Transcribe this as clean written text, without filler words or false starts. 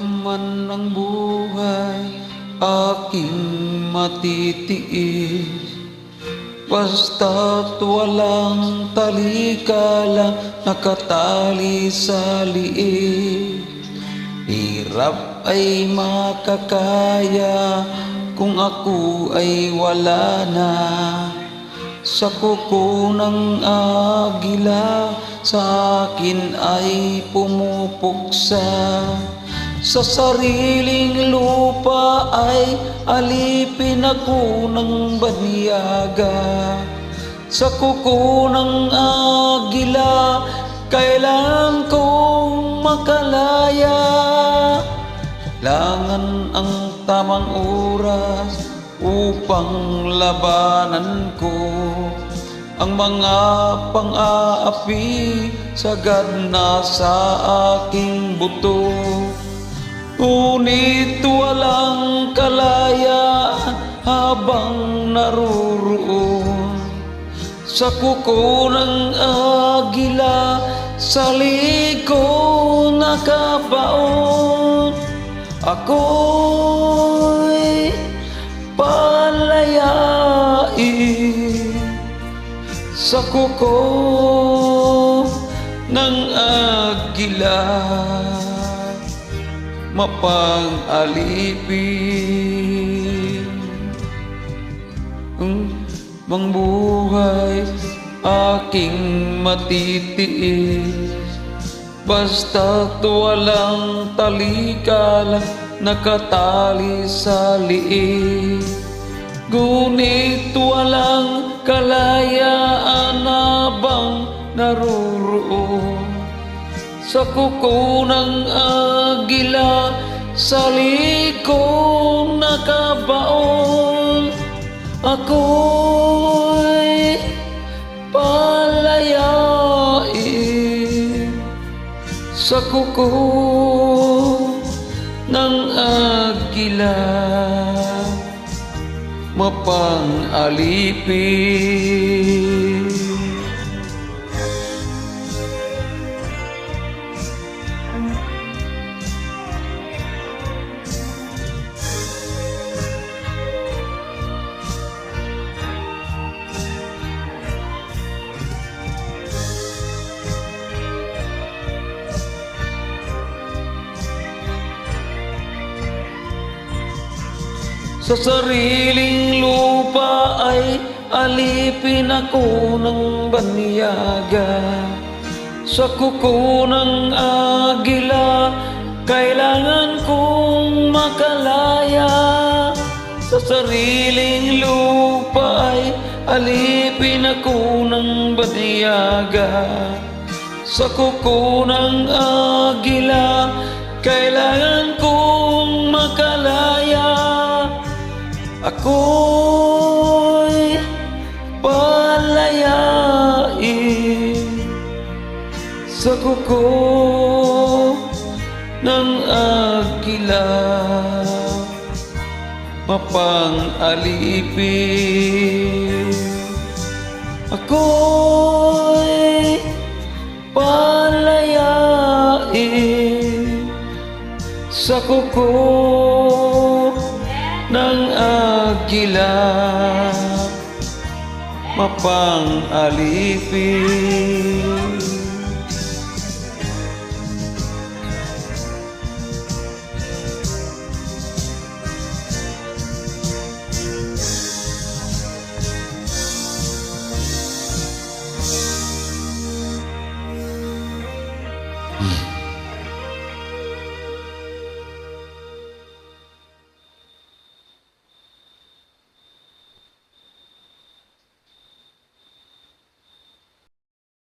man ang buhay, aking matitiis. Basta't walang talikala, nakatali sa liig. Hirap ay makakaya kung ako ay wala na. Sa kuko ng agila, sa akin ay pumupuksa. Sa sariling lupa ay alipin ako ng banyaga. Sa kuko ng agila, kailangan kong makalaya. Kailangan ang tamang oras upang labanan ko ang mga pang-aapi sagad na sa aking buto. Ngunit walang kalayaan habang naruroon sa kuko ng agila, sa liko nakabaon. Ako'y palayain sa kuko ng agila, mapang-alipin ang buhay, aking matitiis. Basta't walang talikala, nakatali sa liig. Ngunit walang kalayaan habang naruroon sa kuko ng agila, sa liko nakabaon. Ako'y palayain sa kuko ng agila, mapang-alipin. Sa sariling lupa ay alipin ako ng banyaga. Sa kuko ng agila, kailangan kong makalaya. Sa sariling lupa ay alipin ako ng banyaga. Sa kuko ng agila, kailangan kong makalaya. Ako'y palayain sa kuko ng agila, mapang-alipin. Ako'y palayain sa kuko ng agila, mapang-alipin.